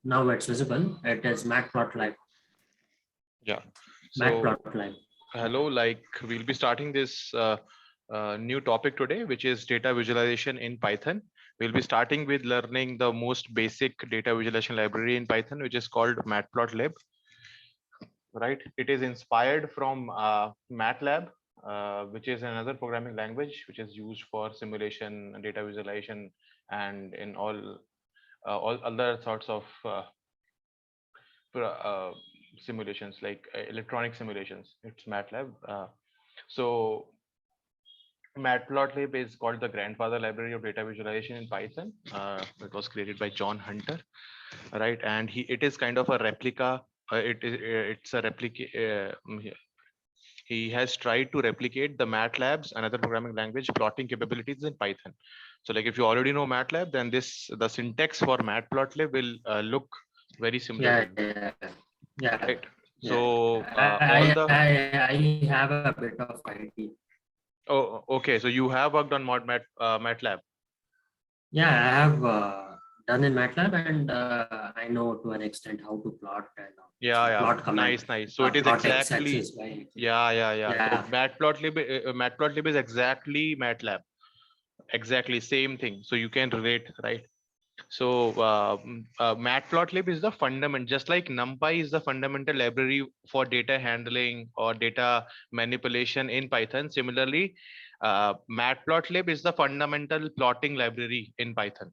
Now it's visible. It is Matplotlib. Yeah. So Matplotlib. hello, like we'll be starting this new topic today, which is data visualization in Python. We'll be starting with learning the most basic data visualization library in Python, which is called Matplotlib. Right? It is inspired from MATLAB, which is another programming language which is used for simulation, data visualization, and in all other sorts of simulations like electronic simulations. It's MATLAB. So Matplotlib is called the grandfather library of data visualization in Python. It was created by John Hunter, right? And it is kind of a replica. It's a replica. He has tried to replicate the MATLAB's another programming language plotting capabilities in Python. So like if you already know MATLAB, then the syntax for Matplotlib will look very similar Yeah, to this, yeah, right? yeah. So all the I have a bit of idea. okay, so you have worked on MATLAB. Yeah, I have done in MATLAB, and I know to an extent how to plot and Yeah, plot command, nice. So it is plot exactly, x-axis, y-axis. yeah. So Yeah, Matplotlib is exactly MATLAB, exactly same thing. So you can relate, right? So Matplotlib is the fundament, just like NumPy is the fundamental library for data handling or data manipulation in Python. Similarly, Matplotlib is the fundamental plotting library in Python.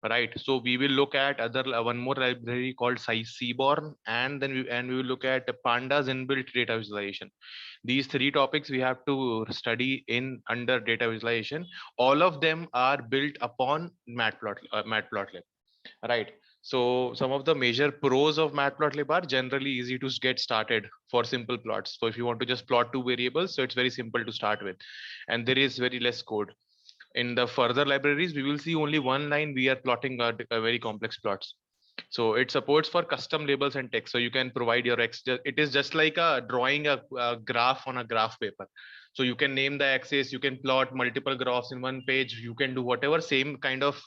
Right, so we will look at other one more library called Seaborn, and then we will look at Pandas inbuilt data visualization. These three topics we have to study in under data visualization. All of them are built upon Matplotlib, right? So some of the major pros of Matplotlib are generally easy to get started for simple plots. So if you want to just plot two variables, so it's very simple to start with, and there is very less code. In the further libraries, we will see only one line we are plotting a very complex plots. So it supports for custom labels and text. So you can provide your x. It is just like a drawing a graph on a graph paper. So you can name the axis, you can plot multiple graphs in one page, you can do whatever. Same kind of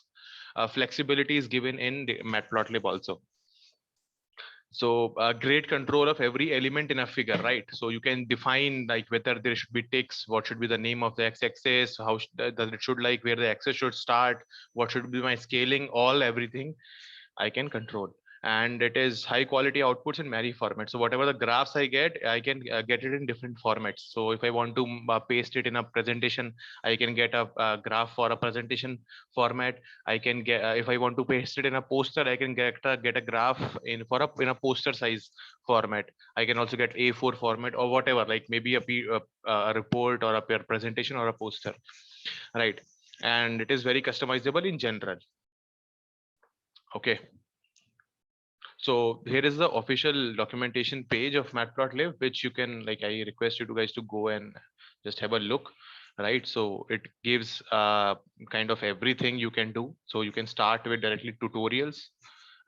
flexibility is given in the Matplotlib also. So great control of every element in a figure, right? So you can define like whether there should be ticks, what should be the name of the x-axis, how does it should like where the axis should start, what should be my scaling, all everything I can control. And it is high quality outputs in many formats. So whatever the graphs I can get it in different formats. So if I want to paste it in a presentation, I can get a graph for a presentation format. I can get if I want to paste it in a poster, I can get a graph in a poster size format. I can also get A4 format or whatever, like maybe a report or a presentation or a poster, right? And it is very customizable in general. Okay. So here is the official documentation page of Matplotlib, which you can like, I request you guys to go and just have a look, right? So it gives kind of everything you can do. So you can start with directly tutorials,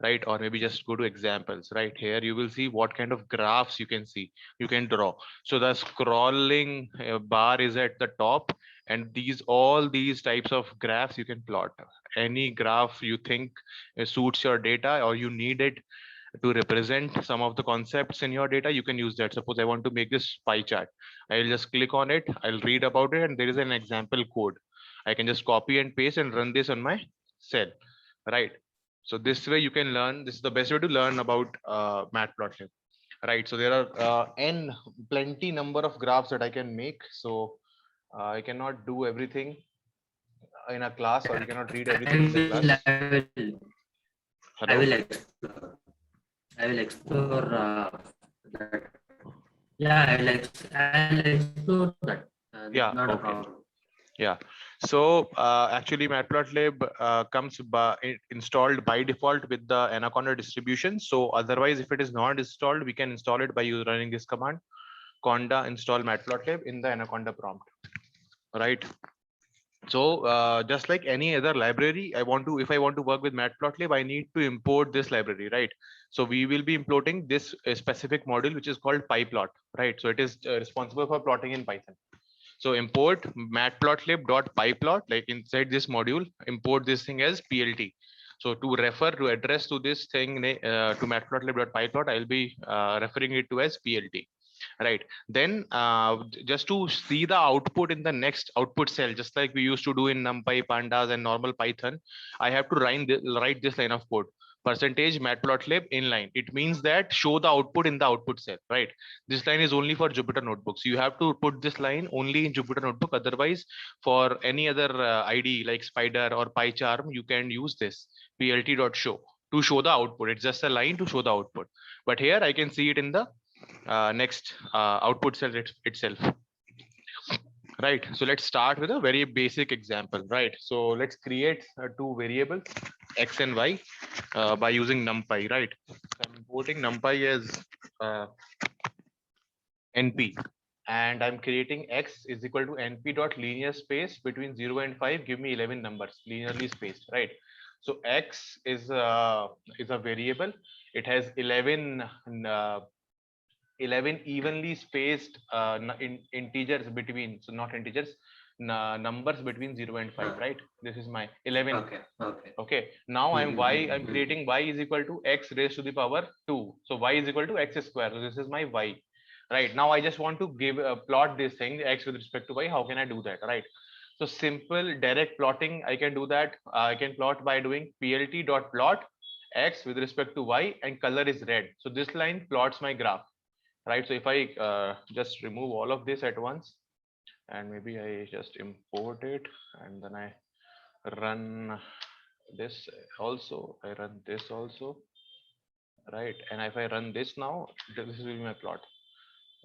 right? Or maybe just go to examples, right? Here you will see what kind of graphs you can see, you can draw. So the scrolling bar is at the top, and all these types of graphs you can plot. Any graph you think suits your data or you need it to represent some of the concepts in your data, you can use that. Suppose I want to make this pie chart, I'll just click on it, I'll read about it, and there is an example code. I can just copy and paste and run this on my cell, right? So this way you can learn. This is the best way to learn about Matplotlib, right? So there are plenty number of graphs that I can make. So I cannot do everything in a class, or you cannot read everything in the class. I Hello. will explore. I will explore that. Yeah, I'll explore that. Yeah, Not a okay. problem. Yeah. So actually Matplotlib comes installed by default with the Anaconda distribution. So otherwise, if it is not installed, we can install it by running this command, conda install Matplotlib in the Anaconda prompt, right? So just like any other library, if I want to work with Matplotlib, I need to import this library, right? So we will be importing this specific module, which is called pyplot, right? So it is responsible for plotting in Python. So import matplotlib.pyplot, like inside this module, import this thing as PLT. So to address to this thing to matplotlib.pyplot, I'll be referring it to as PLT. Right. Then just to see the output in the next output cell, just like we used to do in NumPy, Pandas, and normal Python, I have to write this line of code. Percentage matplotlib inline. It means that show the output in the output cell, right? This line is only for Jupyter Notebooks. You have to put this line only in Jupyter Notebook. Otherwise, for any other IDE like Spider or PyCharm, you can use this plt.show to show the output. It's just a line to show the output. But here I can see it in the next output cell itself. Right. So let's start with a very basic example. Right. So let's create two variables, x and y, by using NumPy. Right. So I'm importing NumPy as np, and I'm creating x is equal to np dot linear space between 0 and 5. Give me 11 numbers linearly spaced. Right. So x is a variable. It has 11 evenly spaced integers between, so not integers, numbers between 0 and 5, right? This is my 11. Okay. Now I'm creating y is equal to x raised to the power 2. So y is equal to x square. So this is my y. Right. Now I just want to give plot this thing x with respect to y. How can I do that? Right. So simple direct plotting, I can do that. I can plot by doing plt.plot x with respect to y, and color is red. So this line plots my graph. Right. So if I just remove all of this at once, and maybe I just import it, and then I run this also, I run this also, right? And if I run this now, this will be my plot,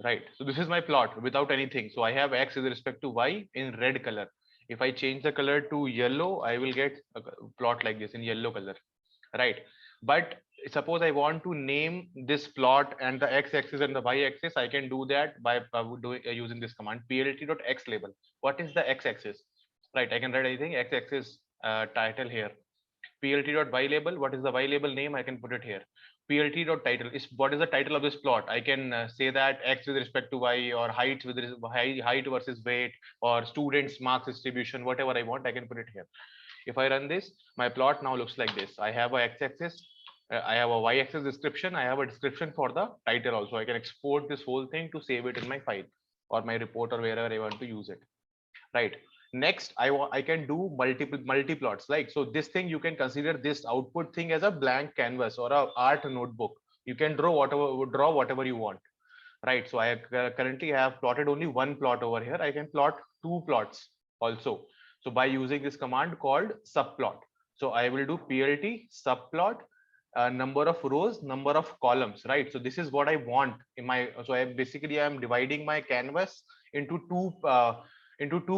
right? So this is my plot without anything. So I have x with respect to y in red color. If I change the color to yellow, I will get a plot like this in yellow color, right? But suppose I want to name this plot and the x-axis and the y-axis, I can do that by using this command plt.xlabel. What is the x-axis? Right, I can write anything. X-axis title here. plt.ylabel. What is the y-label name? I can put it here. plt.title is what is the title of this plot. I can say that x with respect to y, or height with height versus weight, or students marks distribution, whatever I want, I can put it here. If I run this, my plot now looks like this. I have a x-axis, I have a y-axis description, I have a description for the title also. I can export this whole thing to save it in my file or my report or wherever I want to use it. Right. Next, I can do multi plots. Like, so this thing, you can consider this output thing as a blank canvas or a art notebook. You can draw whatever you want. Right. So I currently have plotted only one plot over here. I can plot two plots also. So by using this command called subplot. So I will do plt subplot, number of rows, number of columns, right? So this is what I want in my, so I am dividing my canvas into two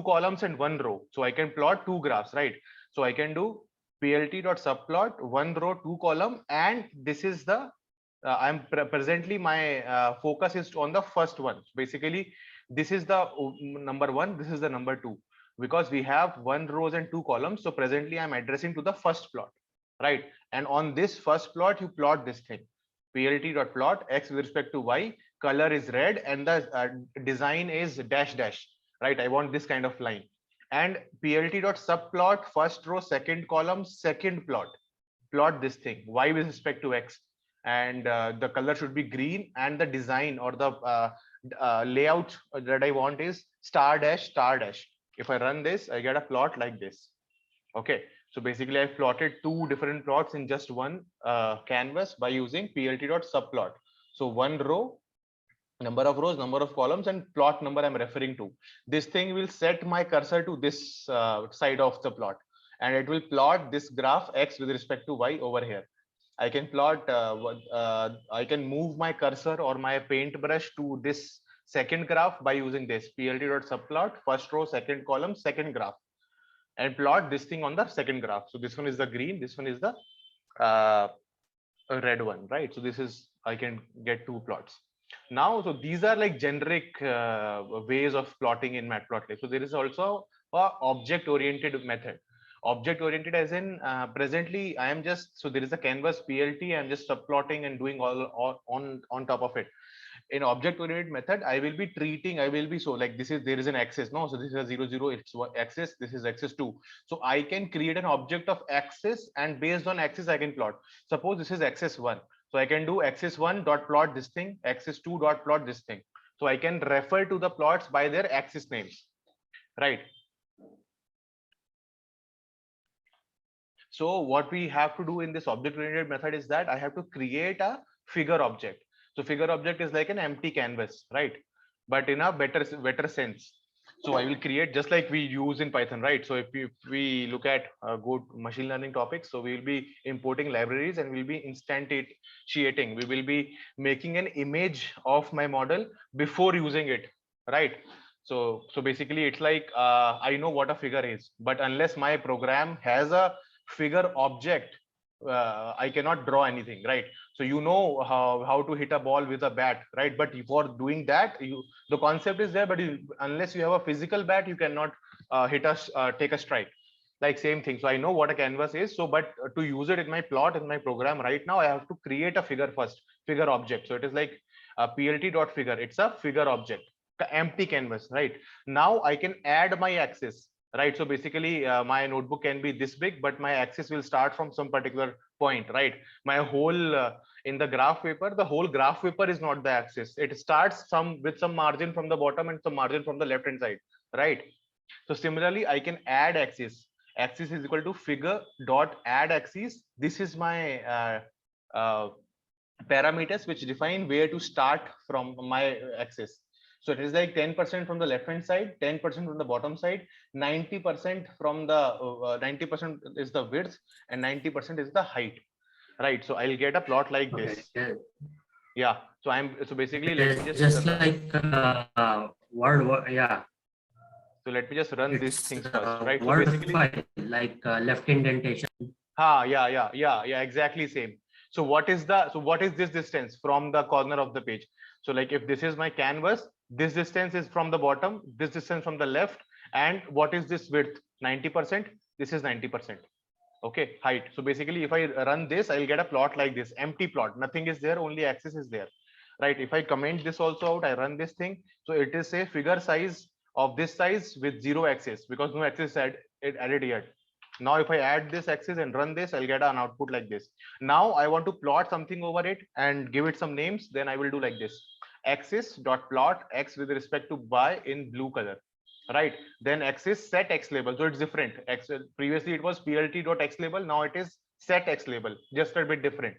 columns and one row. So I can plot two graphs, right? So I can do plt.subplot, one row, two column, and this is the I'm presently my focus is on the first one. Basically, this is the number one, this is the number two, because we have one rows and two columns. So presently I'm addressing to the first plot, right? And on this first plot, you plot this thing, plt.plot x with respect to y, color is red, and the design is dash dash, right? I want this kind of line. And plt.subplot, first row, second column, second plot this thing, y with respect to x, and the color should be green, and the design or the layout that I want is star dash star dash. If I run this, I get a plot like this. Okay, so basically I've plotted two different plots in just one canvas by using plt.subplot. So one row, number of rows, number of columns, and plot number I'm referring to. This thing will set my cursor to this side of the plot, and it will plot this graph x with respect to y over here. I can plot, I can move my cursor or my paintbrush to this second graph by using this plt.subplot, first row, second column, second graph, and plot this thing on the second graph. So this one is the green, this one is the red one, right? So this is, I can get two plots. Now, so these are like generic ways of plotting in Matplotlib. So there is also a object-oriented method. Object oriented as in presently I am just, so there is a canvas PLT, I'm just subplotting and doing all on top of it. In object oriented method, I will be treating, I will be, so like this is, there is an axis, no, so this is a 0 0, it's axis, this is axis 2. So I can create an object of axis, and based on axis I can plot. Suppose this is axis 1, so I can do axis 1 dot plot this thing, axis 2 dot plot this thing. So I can refer to the plots by their axis names, right? So what we have to do in this object oriented method is that I have to create a figure object. So figure object is like an empty canvas, right? But in a better sense. So I will create just like we use in Python, right? So if we look at good machine learning topics, so we will be importing libraries and we'll be instantiating. We will be making an image of my model before using it, right? So basically it's like I know what a figure is, but unless my program has a figure object, I cannot draw anything, right? So you know how to hit a ball with a bat, right? But for doing that, the concept is there, but unless you have a physical bat, you cannot take a strike. Like same thing. So I know what a canvas is. So, but to use it in my plot in my program right now, I have to create a figure first, figure object. So it is like a plt.figure. It's a figure object, empty canvas, right? Now I can add my axis, right? So basically my notebook can be this big, but my axis will start from some particular point, right? My whole in the graph paper, the whole graph paper is not the axis. It starts with some margin from the bottom and some margin from the left hand side, right? So similarly, I can add axis. Axis is equal to figure dot add axis. This is my parameters which define where to start from my axis. So it is like 10% from the left hand side, 10% from the bottom side, 90% from the 90% is the width, and 90% is the height, right? So I'll get a plot like this. Okay. Yeah. So basically, let me just like word, yeah. So let me just run these things first, right? So Word basically, file, like left indentation. yeah, exactly same. So what is this distance from the corner of the page? So like if this is my canvas, this distance is from the bottom, this distance from the left, and what is this width? 90%. This is 90%. Okay, height. So basically, if I run this, I'll get a plot like this, empty plot. Nothing is there, only axis is there, right? If I comment this also out, I run this thing. So it is a figure size of this size with 0 axis, because no axis added yet. Now if I add this axis and run this, I'll get an output like this. Now I want to plot something over it and give it some names. Then I will do like this: axis dot plot x with respect to y in blue color, right? Then axis set x label. So it's different. Previously it was plt dot x label. Now it is set x label, just a bit different.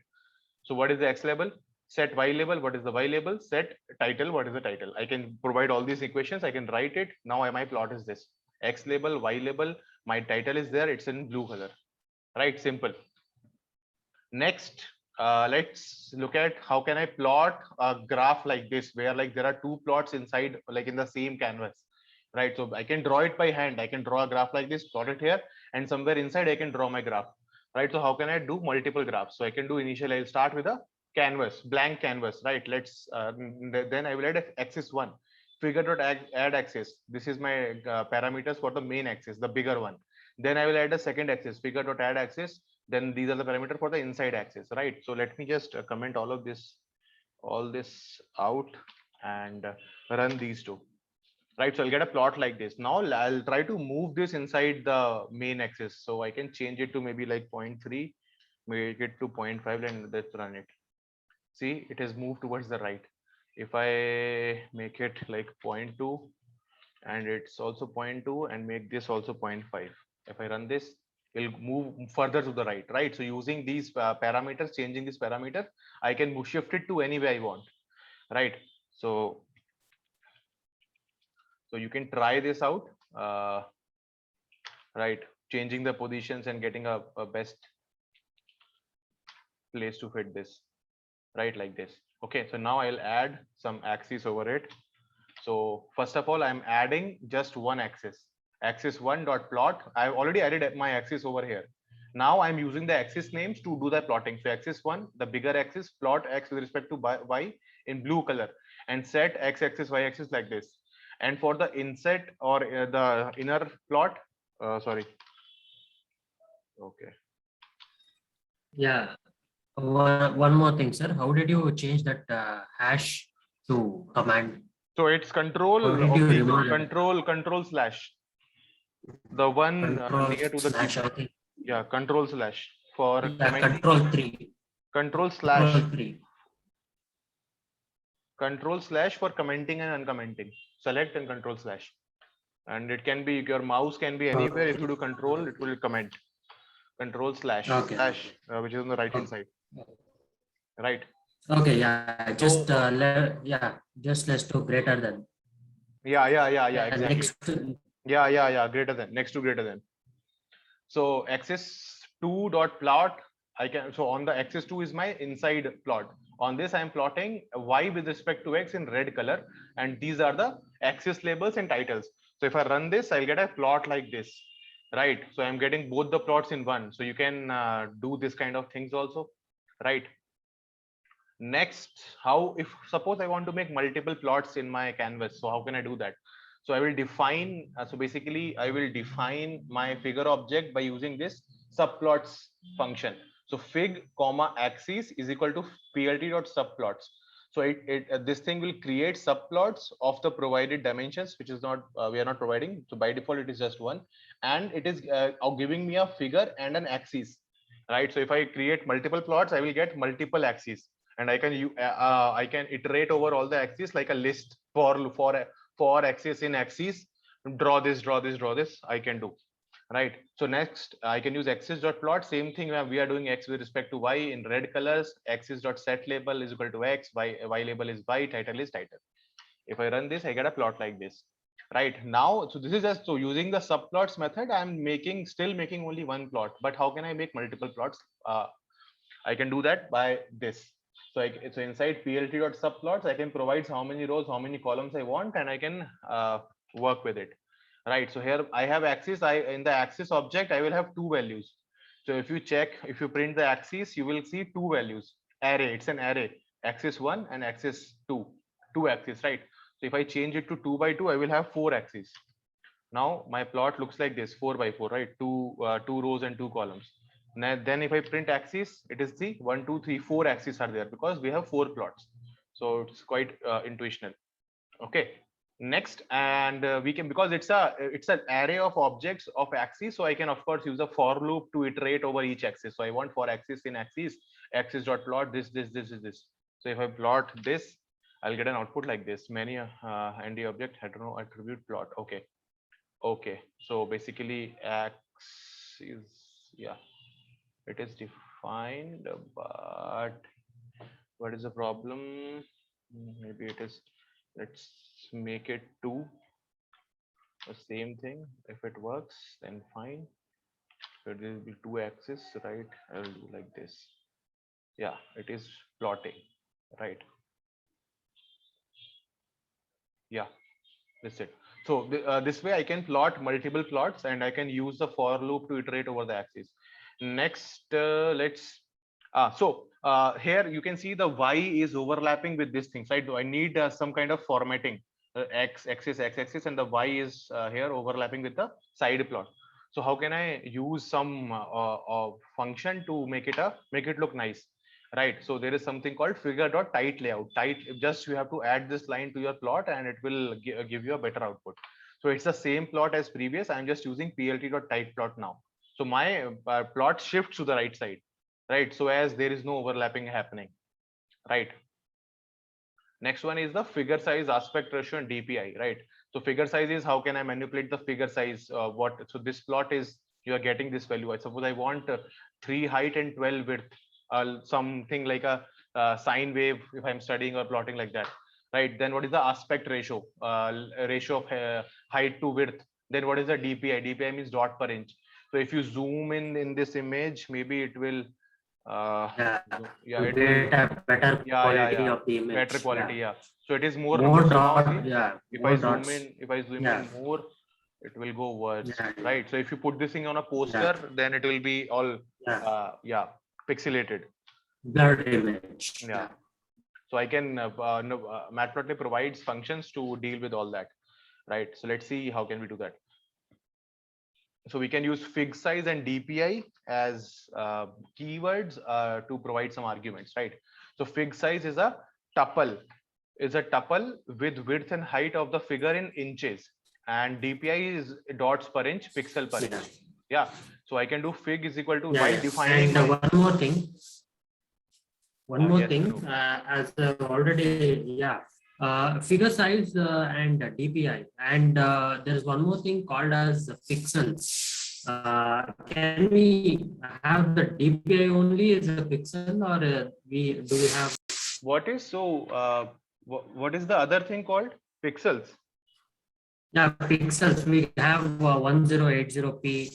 So what is the x label? Set y label. What is the y label? Set title. What is the title? I can provide all these equations. I can write it. Now my plot is this: x label, y label. My title is there. It's in blue color, right? Simple. Next, let's look at how can I plot a graph like this, where like there are two plots inside, like in the same canvas, right? So I can draw it by hand. I can draw a graph like this, plot it here, and somewhere inside I can draw my graph, right? So how can I do multiple graphs? So I can do initially, I'll start with a canvas, blank canvas, right? Let's then I will add axis 1, figure dot add axis. This is my parameters for the main axis, the bigger one. Then I will add a second axis, figure dot add axis. Then these are the parameter for the inside axis, right? So let me just comment all this out and run these two, right? So I'll get a plot like this. Now I'll try to move this inside the main axis. So I can change it to maybe like 0.3, make it to 0.5, and let's run it. See, it has moved towards the right. If I make it like 0.2 and it's also 0.2 and make this also 0.5, if I run this, it'll move further to the right? So using these parameters, changing this parameter, I can shift it to any way I want, right? So you can try this out, right? Changing the positions and getting a best place to fit this, right? Like this. Okay, so now I'll add some axes over it. So first of all, I'm adding just one axis, axis 1 dot plot. I've already added my axis over here. Now I'm using the axis names to do the plotting. So axis 1, the bigger axis, plot x with respect to y in blue color, and set x axis, y axis like this. And for the inset or the inner plot, Okay. Yeah. One more thing, sir. How did you change that hash to command? So it's How control did you of the remove that? control slash, the one Control near to the slash, I keyboard. think. Yeah, control slash for Yeah, commenting. control 3. Control Control slash. 3. Control slash for commenting and uncommenting. Select and control slash. And it can be, your mouse can be anywhere. If you do control, it will comment. Control slash, Okay. slash, which is on the right hand Okay. side. Right. Okay. Yeah. So, Just let's do greater than. yeah, exactly. Next. Yeah, greater than, next to greater than. So axis2 dot plot, I can, so on the axis2 is my inside plot. On this I am plotting y with respect to x in red color, and these are the axis labels and titles. So if I run this, I'll get a plot like this, right? So I'm getting both the plots in one. So you can do this kind of things also, right? Next, how, if suppose I want to make multiple plots in my canvas, so how can I do that? So I will define, so basically I will define my figure object by using this subplots function. So fig comma axis is equal to plt dot subplots. So this thing will create subplots of the provided dimensions, which is not, we are not providing. So by default, it is just one, and it is giving me a figure and an axis, right? So if I create multiple plots, I will get multiple axes, and I can iterate over all the axes like a list for axis in axis. Draw this. I can do, right? So next, I can use axis.plot. Same thing where we are doing x with respect to y in red colors. Axis.set label is equal to x. Y label is y. Title is title. If I run this, I get a plot like this. Right now, so this is just, so using the subplots method, I'm still making only one plot. But how can I make multiple plots? I can do that by this. So inside plt.subplots, I can provide how many rows, how many columns I want, and I can work with it. Right. So here I have axis. In the axis object, I will have two values. So if you print the axis, you will see two values. Array. It's an array. Axis 1 and axis 2. Two axes, right? So if I change it to 2 by 2, I will have four axes. Now my plot looks like this, 4 by 4, right? Two rows and two columns. Now, then if I print axis, it is the 1, 2, 3, 4 axes are there because we have 4 plots. So it's quite intuitional. Okay. Next, and we can, because it's an array of objects of axes, so I can of course use a for loop to iterate over each axis. So I want for axis in axis dot plot this. So if I plot this, I'll get an output like this. Many ND object hetero attribute plot. Okay, so basically x is, yeah, it is defined, but what is the problem? Maybe it is, let's make it 2, the same thing. If it works, then fine. So it will be 2 axis, right? I will do like this. Yeah, it is plotting, right? Yeah, that's it. So this way I can plot multiple plots, and I can use the for loop to iterate over the axis. Next, let's here you can see the y is overlapping with this thing, right? Do I need some kind of formatting? X axis, and the y is here overlapping with the side plot. So how can I use some function to make it look nice? Right, so there is something called figure.tight layout. Tight, just you have to add this line to your plot, and it will give you a better output. So it's the same plot as previous. I'm just using plt.tight plot now. So my plot shifts to the right side, right? So as there is no overlapping happening, right? Next one is the figure size, aspect ratio, and DPI, right? So figure size is how can I manipulate the figure size? So this plot is, you are getting this value. I suppose I want 3 height and 12 width, something like a sine wave if I'm studying or plotting like that, right? Then what is the aspect ratio? Ratio of height to width. Then what is the DPI? DPI means dot per inch. So if you zoom in this image, maybe it will Yeah, yeah, to it will, get a better quality of the image. better quality. Yeah, so it is more More number. So now dot, see, yeah, if more I zoom dots. in more, it will go worse, Yeah, right? So if you put this thing on a poster, then it will be all yeah, pixelated. blurred image. Yeah. So I can Matplotlib provides functions to deal with all that, right? So let's see how can we do that. So we can use fig size and DPI as keywords to provide some arguments, right? So fig size is a tuple, with width and height of the figure in inches, and DPI is dots per inch, pixel per Yeah. inch. Yeah. So I can do fig is equal to Yeah, while yeah. defining And my one more thing, yes, Anup. as already, yeah, figure size and DPI, and there's one more thing called as pixels. Can we have the DPI only as a pixel, or we have? What is so? What is the other thing called? Pixels. Yeah, pixels. We have 1080p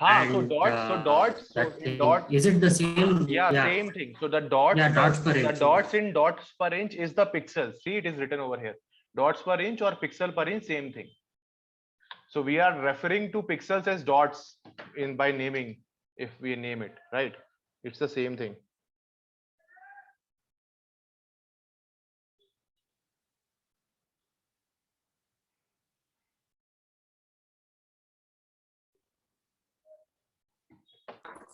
Ha. So and dots. So dots. So that in thing. dots. Is it the same? Yeah, Yeah, same thing. So the dots, yeah, dots per the inch. dots in dots per inch is the pixels. See, it is written over here. Dots per inch or pixel per inch, same thing. So we are referring to pixels as dots in by naming, if we name it, right? It's the same thing.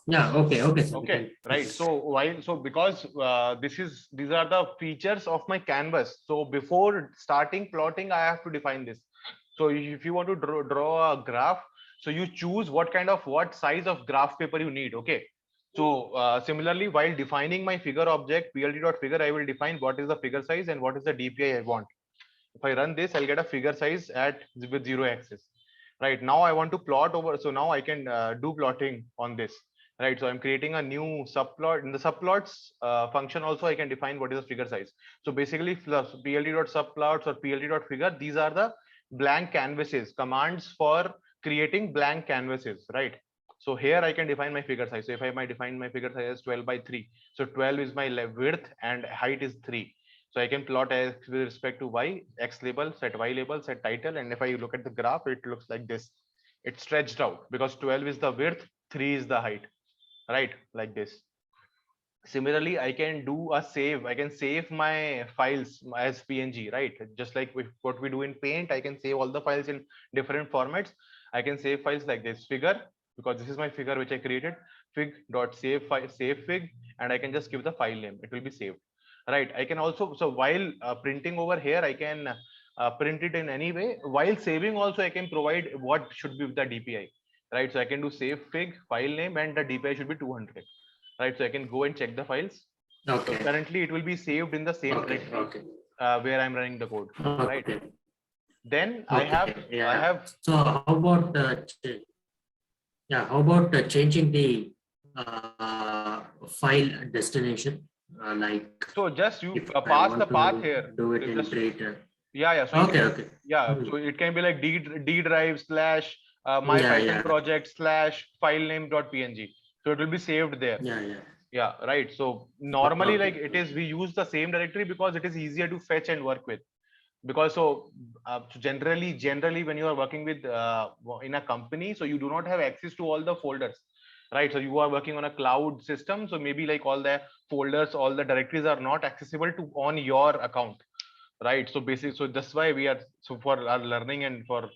Yeah, okay, okay, sir. Okay, right. So because these are the features of my canvas. So before starting plotting, I have to define this. So if you want to draw a graph, so you choose what size of graph paper you need. Okay. So similarly, while defining my figure object plt.figure, I will define what is the figure size and what is the DPI I want. If I run this, I'll get a figure size at with 0 axis. Right now, I want to plot over. So now I can do plotting on this. Right. So I'm creating a new subplot. In the subplots function also, I can define what is the figure size. So basically, plt.subplots or plt.figure, these are the blank canvases, commands for creating blank canvases. Right. So here I can define my figure size. So if I might define my figure size as 12 by 3, so 12 is my width and height is 3. So I can plot x with respect to y, x label, set y label, set title. And if I look at the graph, it looks like this. It's stretched out because 12 is the width, 3 is the height, right? Like this. Similarly, I can do a save. I can save my files as PNG, right? Just like what we do in Paint, I can save all the files in different formats. I can save files like this figure, because this is my figure which I created, fig.save file, save fig, and I can just give the file name. It will be saved, right? I can also, so while printing over here, I can print it in any way. While saving also, I can provide what should be the DPI, right? So I can do save fig, file name, and the DPI should be 200, right? So I can go and check the files. Okay. So currently it will be saved in the same directory where I'm running the code, right? Then I have. So how about how about changing the file destination? So just you pass the path here. Do it So in just, creator. yeah. So Okay. Yeah. So it can be like D drive slash my Python project slash file name.png. So it will be saved there. Yeah, right. So normally, like it is, we use the same directory because it is easier to fetch and work with. Because generally when you are working with in a company, so you do not have access to all the folders, right? So you are working on a cloud system, so maybe like all the folders, all the directories are not accessible to on your account, right? So basically, so that's why we are, so for our learning and for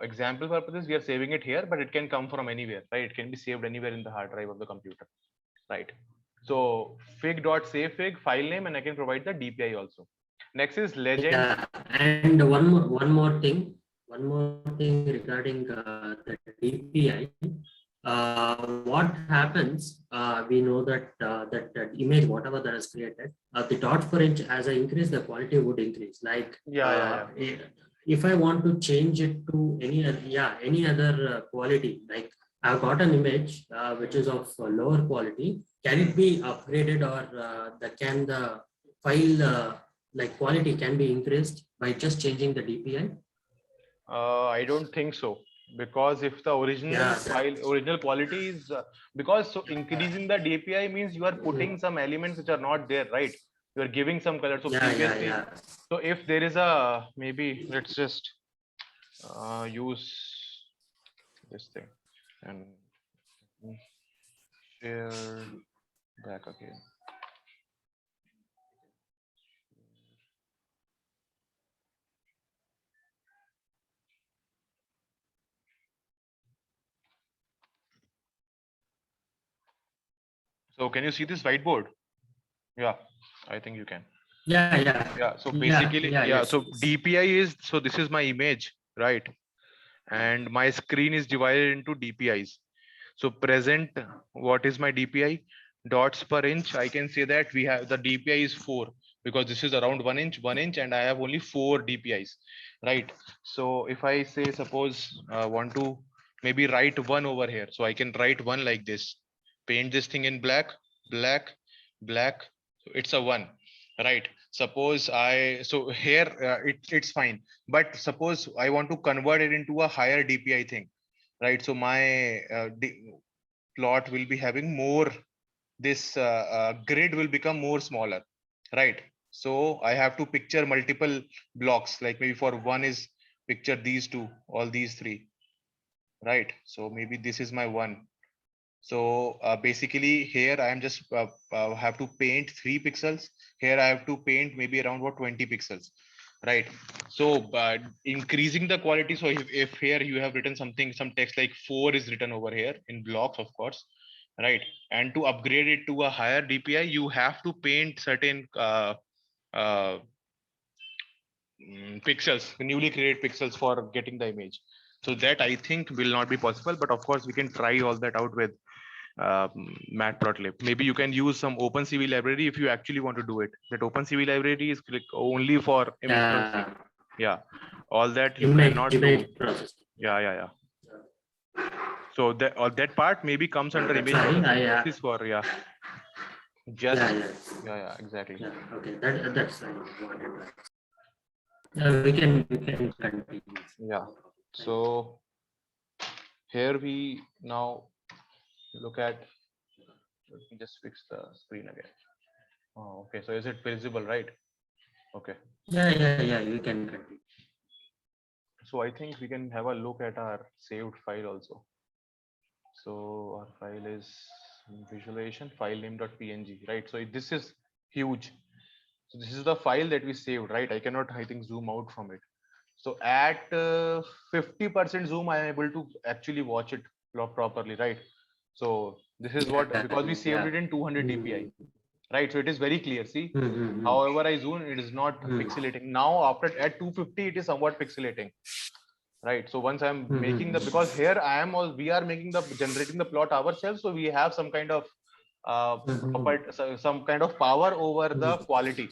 example purposes, we are saving it here, but it can come from anywhere, right? It can be saved anywhere in the hard drive of the computer, right? So fig.savefig file name, and I can provide the DPI also. Next is legend. Yeah, and one more thing regarding the DPI. What happens? We know that that image, whatever that is created, the dots per inch, as I increase, the quality would increase. Like if I want to change it to any other quality, like I've got an image which is of lower quality. Can it be upgraded, or the file like quality can be increased by just changing the DPI? I don't think so, because if the original original quality is because so increasing the DPI means you are putting some elements which are not there, right? You are giving some color. So previously, so if there is a, maybe let's just use this thing and share back again. So can you see this whiteboard? Yeah, I think you can. Yeah. Yeah, so Yeah, basically, yeah, yeah, yes, so yes. DPI is, so this is my image, right? And my screen is divided into DPIs. So present, what is my DPI? Dots per inch, I can say that we have the DPI is 4 because this is around 1 inch, and I have only 4 DPIs, right? So if I say, suppose want to maybe write one over here, so I can write one like this, paint this thing in black, black, black. So it's a 1, right? Suppose I, so here it's fine, but suppose I want to convert it into a higher DPI thing, right? So my plot will be having more, this grid will become more smaller, right? So I have to picture multiple blocks, like maybe for one is picture these two, all these three, right? So maybe this is my one. So basically here I am just have to paint 3 pixels. Here I have to paint maybe around what 20 pixels, right? So increasing the quality. So if here you have written something, some text like 4 is written over here in blocks, of course, right? And to upgrade it to a higher DPI, you have to paint certain uh, pixels, newly created pixels for getting the image. So that I think will not be possible, but of course we can try all that out with matplotlib. Maybe you can use some OpenCV library if you actually want to do it. That OpenCV library is only for image processing. Yeah, all that you cannot do. Processing. Yeah. So that part maybe comes under image processing. This is for just yeah, exactly. Yeah, okay, that's I wanted to. We can continue. Yeah. So here we now look at. Let me just fix the screen again. Oh, okay. So is it visible, right? Okay. Yeah. You can continue. So I think we can have a look at our saved file also. So our file is visualization file name.png, right? So this is huge. So this is the file that we saved, right? I cannot, I think, zoom out from it. So at 50% zoom, I am able to actually watch it properly, right? So this is what, because we saved it in 200 DPI, right? So it is very clear. See, however I zoom, it is not pixelating. Now after at 250, it is somewhat pixelating, right? So once I'm making the, because here I am all, we are making the, generating the plot ourselves, so we have some kind of some kind of power over the quality.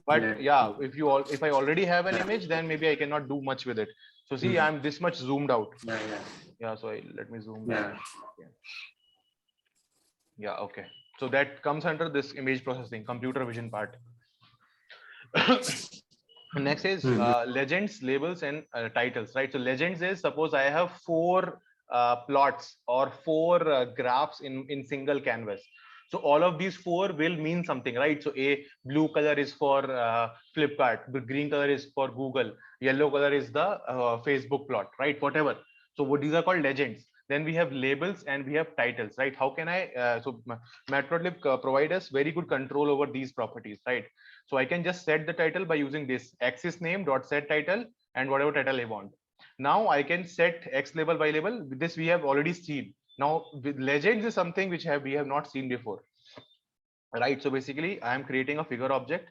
But yeah, if you all, if I already have an image, then maybe I cannot do much with it. So see, I'm this much zoomed out. Yeah, so let me zoom back. Yeah, okay. So that comes under this image processing, computer vision part. Next is legends, labels, and titles, right? So legends is, suppose I have 4 plots or 4 graphs in single canvas. So all of these 4 will mean something, right? So a blue color is for Flipkart, the green color is for Google, yellow color is the Facebook plot, right? Whatever. So what these are called legends. Then we have labels and we have titles, right? How can I so Matplotlib provide us very good control over these properties, right? So I can just set the title by using this axis name dot set title and whatever title I want. Now I can set X label, Y label. This we have already seen. Now with legends is something which we have not seen before, right? So basically I am creating a figure object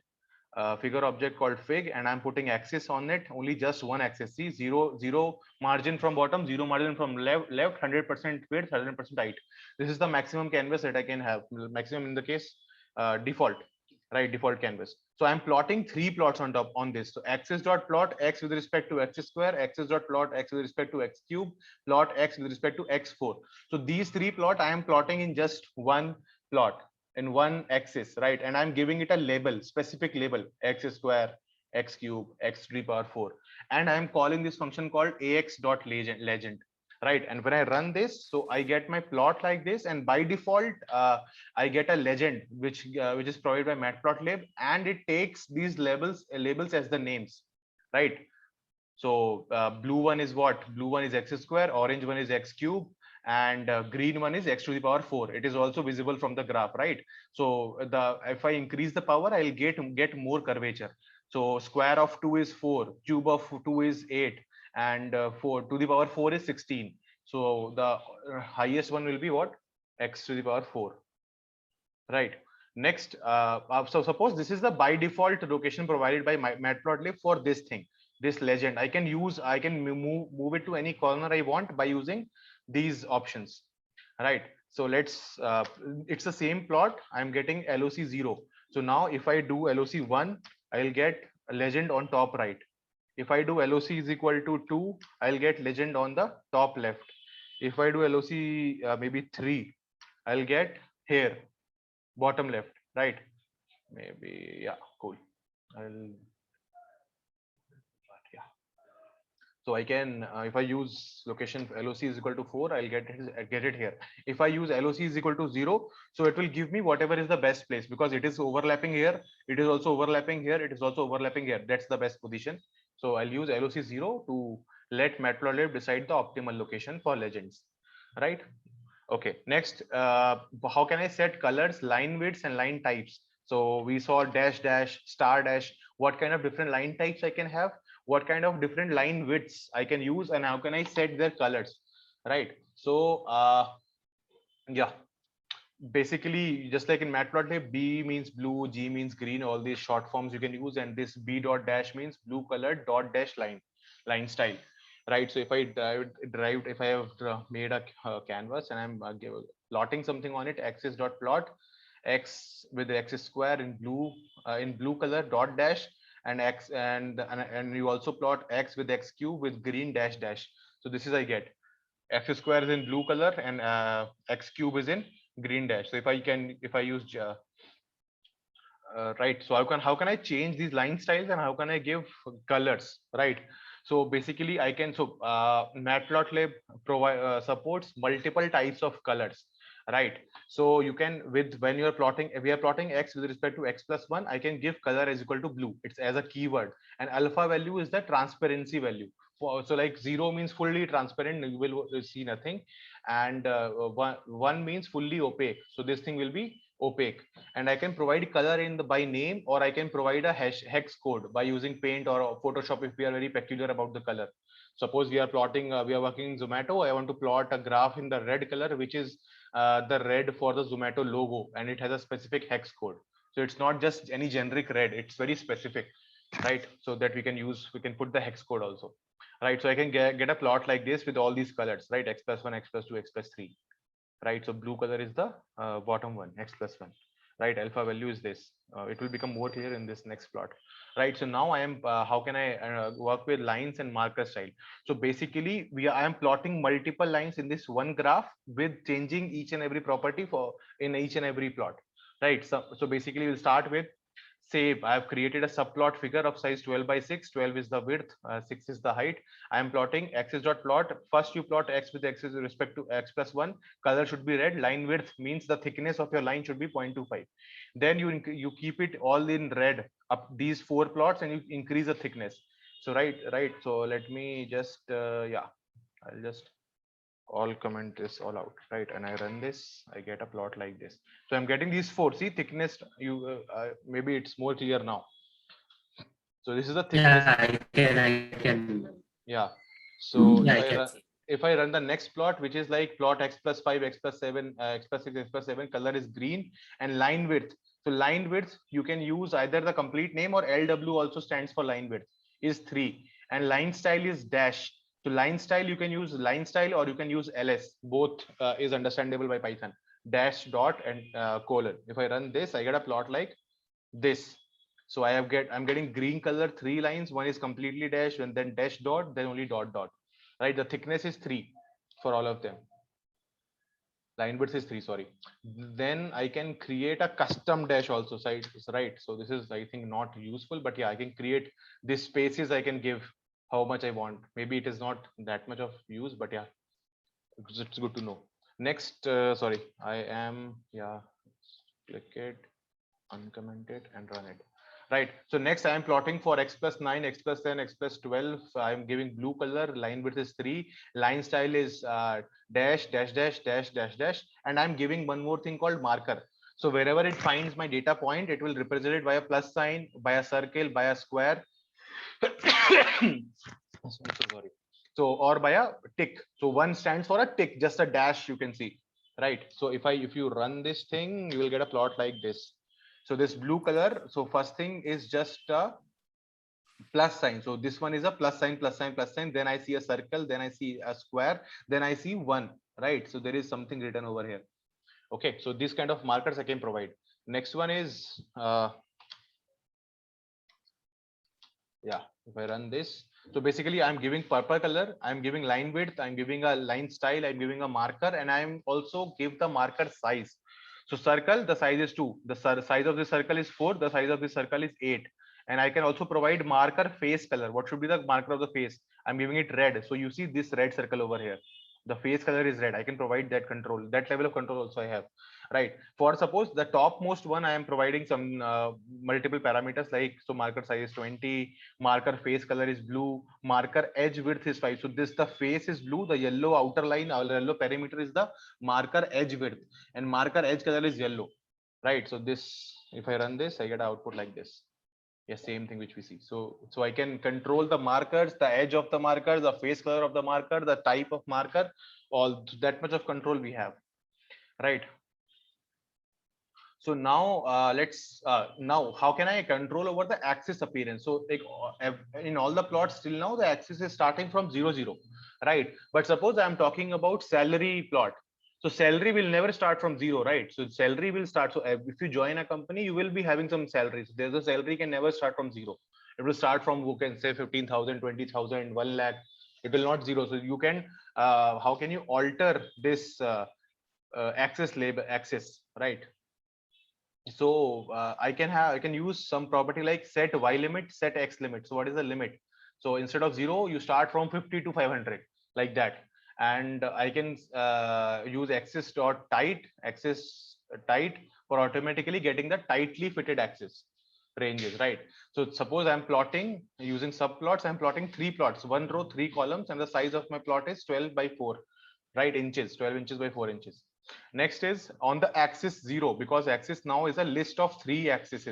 called fig, and I'm putting axis on it, only just one axis. See, zero margin from bottom, zero margin from left, 100% width, 100% height. This is the maximum canvas that I can have, maximum in the case default, right? Default canvas. So I'm plotting 3 plots on top on this. So axis dot plot x with respect to x square, axis dot plot x with respect to x cube, plot x with respect to x4. So these 3 plot I am plotting in just one plot, in one axis, right? And I'm giving it a label, specific label, x square, x cube, x to the power 4. And I'm calling this function called ax.legend, right? And when I run this, so I get my plot like this, and by default I get a legend which is provided by matplotlib, and it takes these labels as the names, right? So blue one is what? Blue one is x square, orange one is x cube, and green one is x to the power 4. It is also visible from the graph, right? So the, if I increase the power, I'll get more curvature. So square of 2 is 4, cube of 2 is 8, and 4 to the power 4 is 16. So the highest one will be what? X to the power 4. right? Next, so suppose this is the by default location provided by matplotlib for this thing, this legend. I can move it to any corner I want by using these options, right? So let's it's the same plot. I'm getting loc 0. So now if I do loc 1, I'll get a legend on top right. If I do loc is equal to 2, I'll get legend on the top left. If I do loc maybe 3, I'll get here bottom left, right? Maybe, yeah, cool. I'll, yeah. So I can, if I use location loc is equal to 4, I'll get it here. If I use loc is equal to 0, so it will give me whatever is the best place, because it is overlapping here, it is also overlapping here, it is also overlapping here. That's the best position. So I'll use loc 0 to let matplotlib decide the optimal location for legends, right? Okay, next, how can I set colors, line widths, and line types? So we saw dash dash, star dash. What kind of different line types I can have? What kind of different line widths I can use, and how can I set their colors, right? So yeah, basically just like in matplotlib, B means blue, G means green. All these short forms you can use, and this B dot dash means blue colored dot dash line style, right? So if I derived if I have made a canvas and I'm plotting something on it, axis dot plot x with the x square in blue color dot dash, and x and you also plot x with x cube with green dash dash. So this is I get x square is in blue color and x cube is in green dash. So if I use right, so how can I change these line styles and how can I give colors, right? So basically I can, so matplotlib provide supports multiple types of colors, right? So you can, with when you're plotting, if we are plotting x with respect to x plus 1, I can give color is equal to blue. It's as a keyword, and alpha value is the transparency value. So like 0 means fully transparent, you will see nothing, and one means fully opaque, so this thing will be opaque. And I can provide color in the by name, or I can provide a hex code by using Paint or Photoshop if we are very peculiar about the color. Suppose we are plotting, we are working in Zomato. I want to plot a graph in the red color, which is the red for the Zomato logo, and it has a specific hex code. So it's not just any generic red; it's very specific, right? So that we can put the hex code also, right? So I can get a plot like this with all these colors, right? X plus 1, X plus 2, X plus 3, right? So blue color is the bottom one, X plus 1, right? Alpha value is this. It will become more clear in this next plot, right? So now I am, how can I work with lines and marker style? So basically I am plotting multiple lines in this one graph with changing each and every property for in each and every plot, right? So basically we'll start with, say I have created a subplot figure of size 12 by 6. 12 is the width, 6 is the height. I am plotting axis dot plot. First you plot x with x with respect to x plus 1. Color should be red. Line width means the thickness of your line should be 0.25. Then you keep it all in red up these 4 plots and you increase the thickness. So right. So let me just yeah, I'll just all comment this all out, right? And I run this, I get a plot like this. So I'm getting these 4. See thickness, you maybe it's more clear now. So this is the thickness. Yeah, I can. Yeah. So Yeah, I can see. if I run the next plot, which is like plot x plus 5, x plus 7, x plus 6, x plus 7, color is green, and line width. So line width, you can use either the complete name, or LW also stands for line width, is 3. And line style is dash. So line style, you can use line style or you can use ls. Both is understandable by Python. Dash dot and colon. If I run this, I get a plot like this. So I'm getting green color 3 lines. One is completely dash, and then dash dot, then only dot dot, right? The thickness is 3 for all of them. Line width is 3, sorry. Then I can create a custom dash also, right? So this is, I think, not useful, but yeah, I can create these spaces. I can give how much I want. Maybe it is not that much of use, but yeah, it's good to know. Next, sorry, I am, yeah, click it, uncomment it, and run it. Right. So next I am plotting for x plus 9, x plus 10, x plus 12. I am giving blue color. Line width is 3. Line style is dash, dash, dash, dash, dash, dash. And I'm giving one more thing called marker. So wherever it finds my data point, it will represent it by a plus sign, by a circle, by a square. Sorry. So, or by a tick. So one stands for a tick, just a dash you can see, right? So if you run this thing, you will get a plot like this. So this blue color, so first thing is just a plus sign. So this one is a plus sign, plus sign, plus sign. Then I see a circle, then I see a square, then I see one, right? So there is something written over here. Okay, so this kind of markers I can provide. Next one is yeah, if I run this, so basically I'm giving purple color, I'm giving line width, I'm giving a line style, I'm giving a marker, and I'm also give the marker size. So circle, the size is 2, the size of the circle is 4, the size of the circle is 8. And I can also provide marker face color. What should be the marker of the face? I'm giving it red. So you see this red circle over here, the face color is red. I can provide that control, that level of control also I have, right? For suppose the topmost one, I am providing some multiple parameters, like so marker size is 20, marker face color is blue, marker edge width is 5. So this, the face is blue, the yellow outer line or yellow perimeter is the marker edge width, and marker edge color is yellow, right? So this, if I run this, I get output like this. Yes, same thing which we see. So I can control the markers, the edge of the marker, the face color of the marker, the type of marker, all that much of control we have, right? So now let's now how can I control over the axis appearance? So like in all the plots till now, the axis is starting from 0 0, right? But suppose I'm talking about salary plot. So salary will never start from 0, right? So salary will start. So if you join a company, you will be having some salaries. There's a salary can never start from 0. It will start from, who can say 15,000, 20,000, 1 lakh. It will not 0. So you can how can you alter this axis label axis, right? So I can use some property like set y limit, set x limit. So what is the limit? So instead of 0, you start from 50 to 500, like that. And I can use axis dot tight, axis tight, for automatically getting the tightly fitted axis ranges, right? So suppose I'm plotting using subplots, I'm plotting 3 plots, 1 row, 3 columns, and the size of my plot is 12 by 4, right? Inches, 12 inches by 4 inches. Next is on the axis 0, because axis now is a list of 3 axes.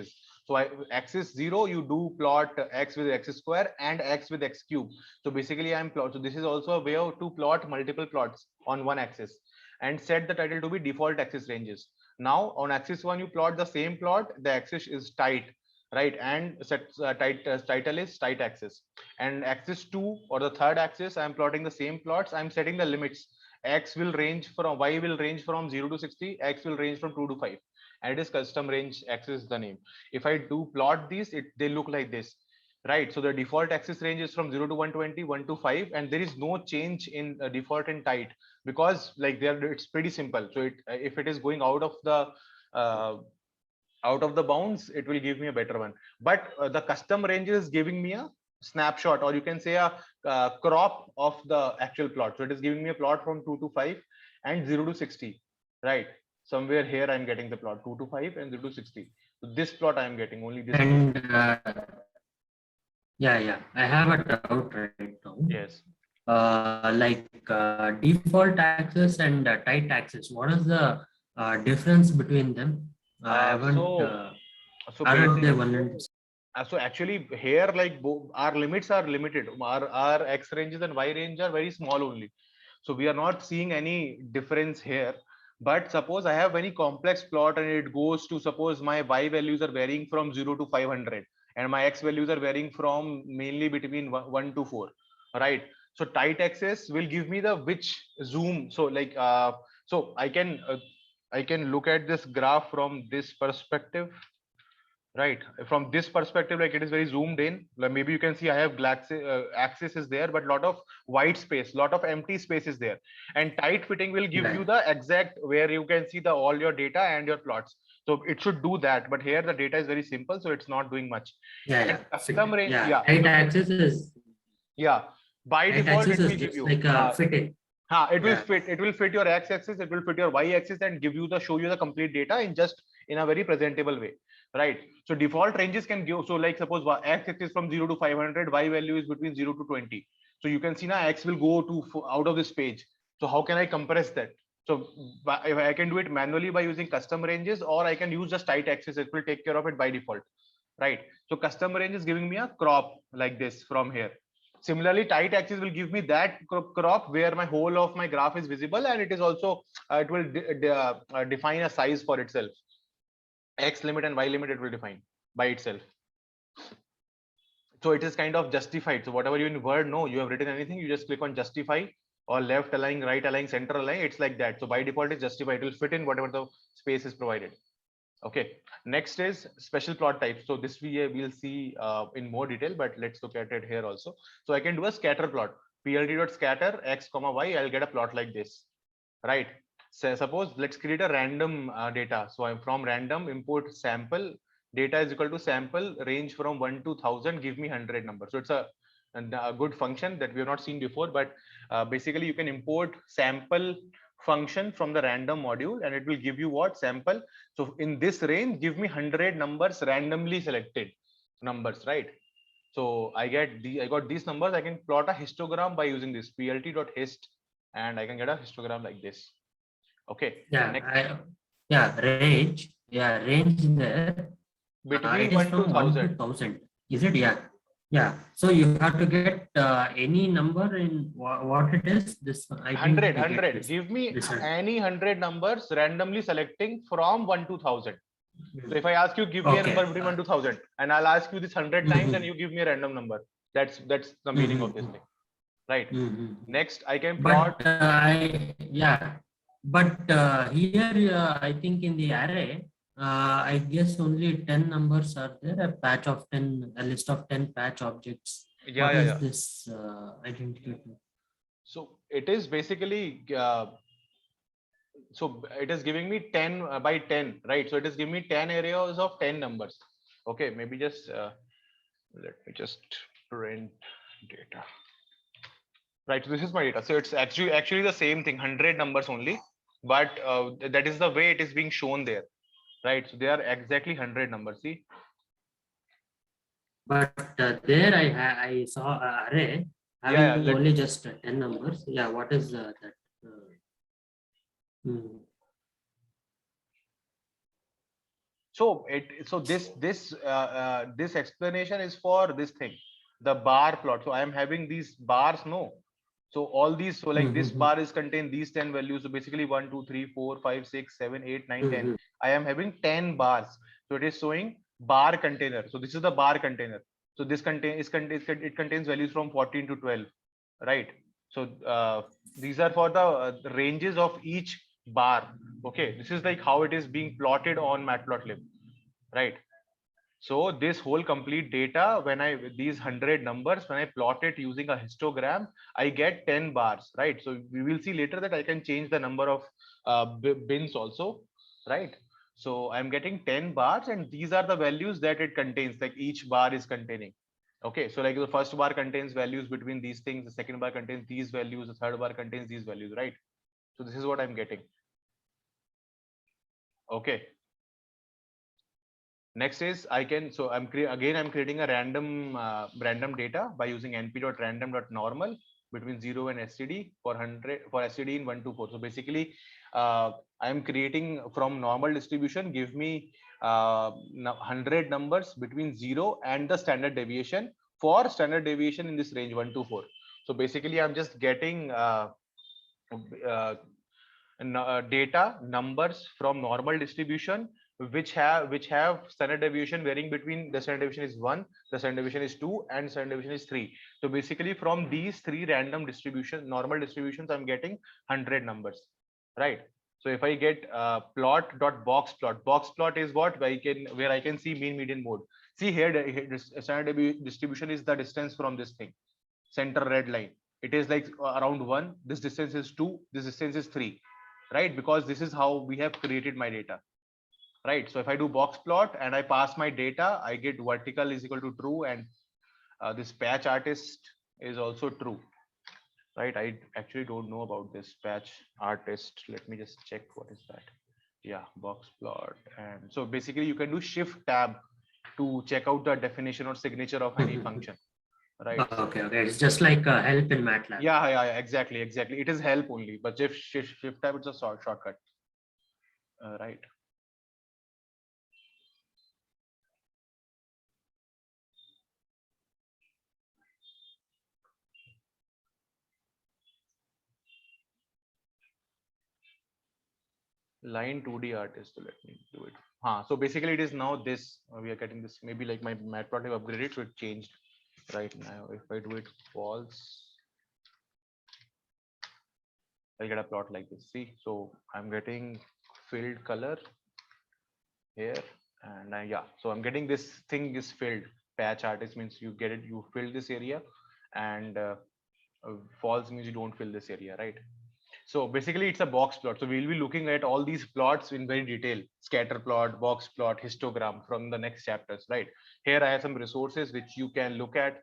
So axis 0, you do plot x with x square and x with x cube. So basically I'm plot. So this is also a way to plot multiple plots on one axis, and set the title to be default axis ranges. Now on axis 1, you plot the same plot, the axis is tight, right? And set title is tight axis. And axis 2 or the third axis, I'm plotting the same plots, I'm setting the limits. X will range from, y will range from 0 to 60, x will range from 2 to 5, and it is custom range axis, the name. If I do plot these, they look like this, right? So the default axis range is from 0 to 120, 1 to 5, and there is no change in default and tight, because like it's pretty simple. So if it is going out of the bounds, it will give me a better one. But the custom range is giving me a snapshot, or you can say a crop of the actual plot. So it is giving me a plot from 2 to 5 and 0 to 60, right? Somewhere here I'm getting the plot 2 to 5 and 0 to 60. So this plot I'm getting only this. And yeah, I have a doubt right now. Yes. Default axis and tight axis, what is the difference between them? I haven't. Aren't they one and so actually here, like our limits are limited. Our x ranges and y range are very small only. So we are not seeing any difference here. But suppose I have very complex plot and it goes to, suppose my y values are varying from 0 to 500 and my x values are varying from mainly between 1 to 4, right? So tight axis will give me the which zoom. So like so I can look at this graph from this perspective, right? From this perspective, like it is very zoomed in. Like maybe you can see I have axis is there, but lot of white space, lot of empty space is there. And tight fitting will give you the exact where you can see the all your data and your plots. So it should do that, but here the data is very simple, so it's not doing much. Custom range, tight axis is by default it will give you like fitting. It will fit your x-axis, it will fit your y-axis, and give you show you the complete data in a very presentable way, right? So default ranges can give, so like suppose x-axis from 0 to 500, y value is between 0 to 20. So you can see now x will go to out of this page. So how can I compress that? So if I can do it manually by using custom ranges, or I can use just tight axis, it will take care of it by default, right? So custom range is giving me a crop like this from here. Similarly, tight axis will give me that crop where my whole of my graph is visible, and it is also it will define a size for itself. X limit and Y limit it will define by itself. So it is kind of justified. So whatever you in Word know, you have written anything, you just click on justify, or left align, right align, center align. It's like that. So by default, it's justified. It will fit in whatever the space is provided. Okay. Next is special plot type. So this we will see in more detail, but let's look at it here also. So I can do a scatter plot. plt.scatter x comma y. I'll get a plot like this, right? So suppose let's create a random data. So I'm from random import sample data is equal to sample range from 1 to 1000, give me 100 numbers. So it's a good function that we have not seen before, but basically you can import sample function from the random module and it will give you what sample. So in this range, give me 100 numbers, randomly selected numbers, right? So I got these numbers. I can plot a histogram by using this plt.hist, and I can get a histogram like this. Okay. Yeah, range. Yeah, range there. Between It is 1 to from 1 to 1000. 1000. Is it? Yeah. Yeah. So you have to get any number in what it is. This I didn't 100. get this. Give me This one. any 100 numbers randomly selecting from 1 to 1000. So if I ask you, give me a Okay. number between 1 to 1000, and I'll ask you this 100 times, and you give me a random number. That's the meaning of this thing, right? Next, I can plot. But here I think in the array, I guess only 10 numbers are there. A patch of 10, a list of 10 patch objects. What is this? I didn't get it. So it is basically. So it is giving me 10 by 10, right? So it is giving me 10 areas of 10 numbers. Okay, maybe just let me just print data. Right, so this is my data. So it's actually the same thing, 100 numbers only, but that is the way it is being shown there, right? So they are exactly 100 numbers. See, but there I saw an array having only just 10 numbers. Yeah, what is that? So this explanation is for this thing, the bar plot. So I am having these bars, no. So all these, so like this bar is contain these 10 values. So basically 1, 2, 3, 4, 5, 6, 7, 8, 9, 10. I am having 10 bars. So it is showing bar container. So this is the bar container. So this it contains values from 14 to 12, right? So these are for the ranges of each bar. Okay, this is like how it is being plotted on matplotlib, right? So this whole complete data, when I these 100 numbers, when I plot it using a histogram, I get 10 bars, right? So we will see later that I can change the number of bins also, right? So I'm getting 10 bars, and these are the values that it contains, like each bar is containing. Okay, so like the first bar contains values between these things, the second bar contains these values, the third bar contains these values, right? So this is what I'm getting. Okay. Next is I can, so I'm creating a random data by using np.random.normal between 0 and std for 100 for std in 1 to 4. So basically I'm creating from normal distribution, give me 100 numbers between 0 and the standard deviation for standard deviation in this range 1 to 4. So basically I'm just getting data numbers from normal distribution which have standard deviation varying between, the standard deviation is 1, the standard deviation is 2, and standard deviation is 3. So basically from these three random distribution, normal distributions, I'm getting 100 numbers, right? So if I get plot.boxplot, boxplot is what where I can see mean, median, mode. See here, the standard distribution is the distance from this thing, center red line. It is like around 1, this distance is 2, this distance is 3, right? Because this is how we have created my data, right? So if I do box plot and I pass my data, I get vertical is equal to true, and this patch artist is also true, right? I actually don't know about this patch artist. Let me just check what is that. Yeah, box plot. And so basically you can do shift tab to check out the definition or signature of any function, right? Okay, it's just like help in MATLAB. Yeah, exactly. It is help only, but if shift tab, it's a shortcut, right? line 2D artist. So let me do it. So basically it is now this, we are getting this, maybe like my matplotlib upgraded, so it changed right now. If I do it false, I'll get a plot like this. See, so I'm getting filled color here, and yeah, so I'm getting this thing is filled. Patch artist means you get it, you fill this area, and false means you don't fill this area, right? So basically it's a box plot. So we'll be looking at all these plots in very detail: scatter plot, box plot, histogram from the next chapters, right? Here I have some resources which you can look at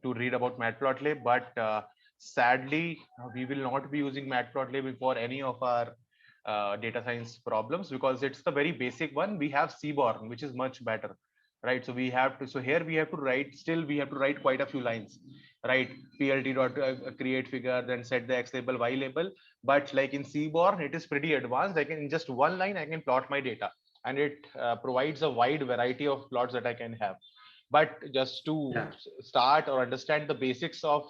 to read about matplotlib, but sadly we will not be using matplotlib for any of our data science problems, because it's the very basic one. We have Seaborn, which is much better, right? So we have to, so here we have to write, still we have to write quite a few lines, right? Plt dot create figure, then set the X label, Y label. But like in Seaborn, it is pretty advanced. I can, in just one line, I can plot my data, and it provides a wide variety of plots that I can have. But just to start or understand the basics of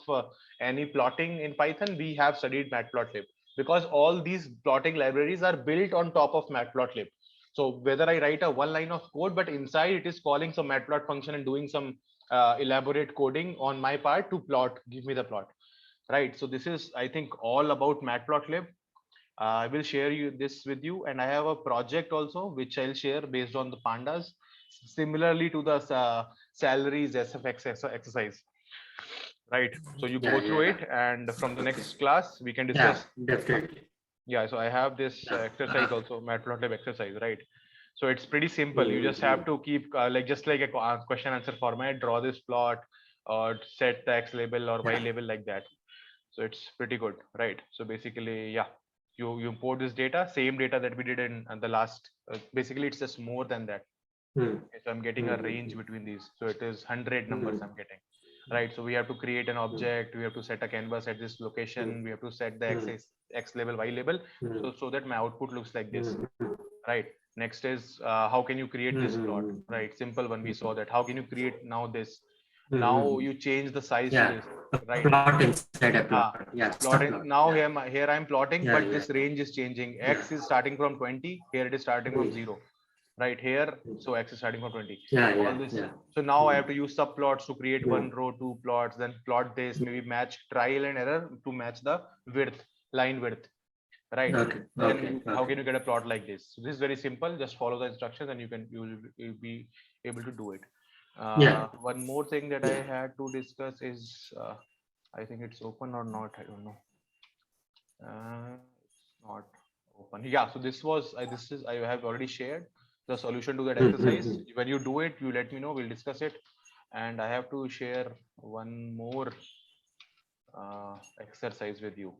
any plotting in Python, we have studied matplotlib, because all these plotting libraries are built on top of matplotlib. So whether I write a one line of code, but inside it is calling some matplot function and doing some elaborate coding on my part to plot, give me the plot, right? So this is, I think, all about matplotlib. I will share you this with you, and I have a project also which I'll share based on the pandas, similarly to the salaries SFX exercise, right? So you go through it, and from the next class we can discuss. Definitely. Yeah, so I have this exercise also, matplotlib exercise, right? So it's pretty simple. You just have to keep like just like a question answer format, draw this plot, or set the X label or Y label like that. So it's pretty good, right? So basically, yeah, you import this data, same data that we did in the last. Basically, it's just more than that. Okay, so I'm getting a range between these. So it is 100 numbers I'm getting, right? So we have to create an object. We have to set a canvas at this location. We have to set the X label, Y label, so that my output looks like this, right? Next is how can you create this plot, right? Simple one, we saw that. How can you create now this? Now you change the size to this, right? Plot inside a plot. Plotting. Now here I'm plotting, but this range is changing. X is starting from 20. Here it is starting from 0. Right here, so X is starting from 20. So now I have to use subplots to create one row, two plots, then plot this, maybe match trial and error to match the width, line width, right? Then how can you get a plot like this? So this is very simple. Just follow the instructions and you'll be able to do it. One more thing that I had to discuss is I think it's open or not, I don't know. It's not open. Yeah, so this is I have already shared the solution to that exercise. When you do it, you let me know, we'll discuss it. And I have to share one more exercise with you,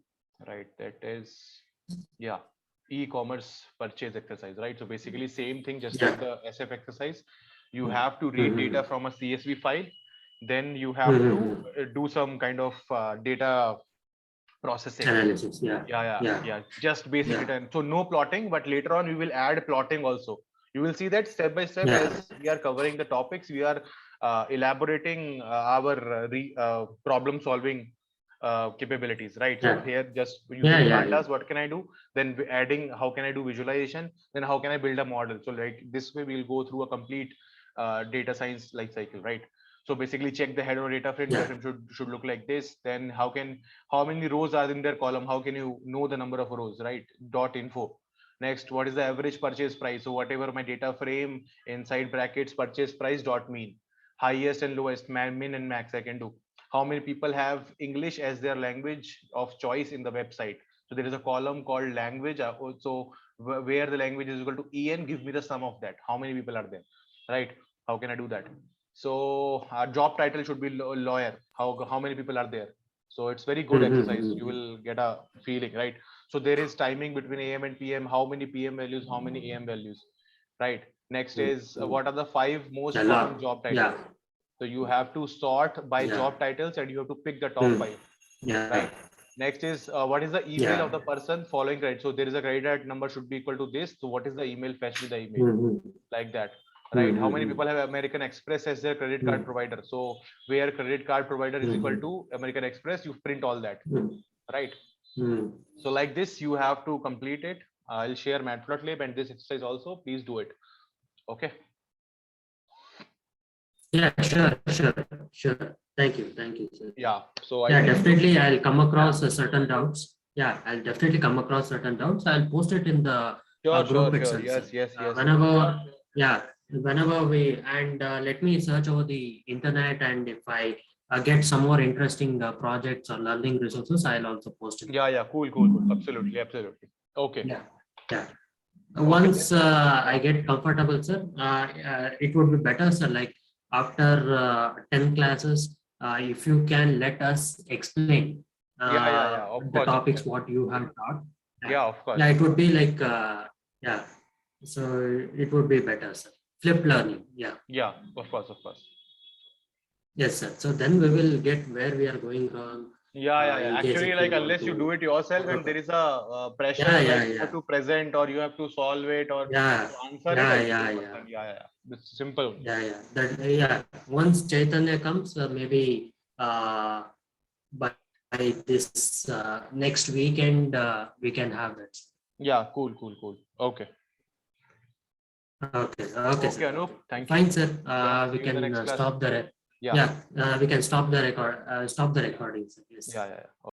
right? That is, yeah, e-commerce purchase exercise, right? So basically same thing, just like the SF exercise. You have to read data from a CSV file, then you have to do some kind of data processing analysis. Just basic data. So no plotting, but later on we will add plotting also. You will see that step by step as we are covering the topics, we are elaborating our problem solving capabilities, right? So here just using pandas, what can I do? Then adding how can I do visualization? Then how can I build a model? So like this way we'll go through a complete data science life cycle, right? So basically check the header data frame. Data frame should look like this. Then how many rows are in their column? How can you know the number of rows, right? Dot info. Next, what is the average purchase price? So whatever my data frame inside brackets purchase price dot mean, highest and lowest, min and max I can do. How many people have English as their language of choice in the website? So there is a column called language. So where the language is equal to en, give me the sum of that. How many people are there, right? How can I do that? So our job title should be lawyer. How many people are there? So it's very good exercise. You will get a feeling, right? So there is timing between AM and PM. How many PM values? How many AM values? Right. Next is what are the 5 most common job titles? So you have to sort by job titles and you have to pick the top 5. Right. Next is what is the email of the person following credit? So there is a credit number should be equal to this. So what is the email fetched with the email? Like that. Right? How many people have American Express as their credit card provider? So where credit card provider is equal to American Express, you print all that, right? So like this, you have to complete it. I'll share Matplotlib and this exercise also. Please do it. Okay. Yeah, sure. Thank you, sir. Yeah. So I Yeah, think definitely. I'll come across certain doubts. Yeah, I'll definitely come across certain doubts. I'll post it in the group itself. Yes, Sir. yes, yes. Whenever, yeah, whenever we and let me search over the internet, and if I get some more interesting projects or learning resources, I'll also post it. Yeah, cool. Absolutely. Okay. Yeah. Once I get comfortable, sir, it would be better, sir. Like after 10 classes, if you can let us explain Yeah. Of the course. topics what you have taught. Yeah, of course. Yeah, it would be like, yeah. So it would be better, sir. Flip learning. Yeah. Yeah, of course. Yes, sir. So then we will get where we are going wrong. Yeah. in case Actually, if like we want unless you to- do it yourself and there is a pressure, like you have to present or you have to solve it or Yeah. to answer it. Yeah. It's simple. Yeah. Once Chaitanya comes, maybe by this next weekend, we can have it. Yeah, cool. Okay. Okay, Okay, sir. Anup, thank Fine, you. sir. Yeah, We see you in the can next class. stop the Yeah. we can stop the record. Stop the recording, sir. Yes. Yeah.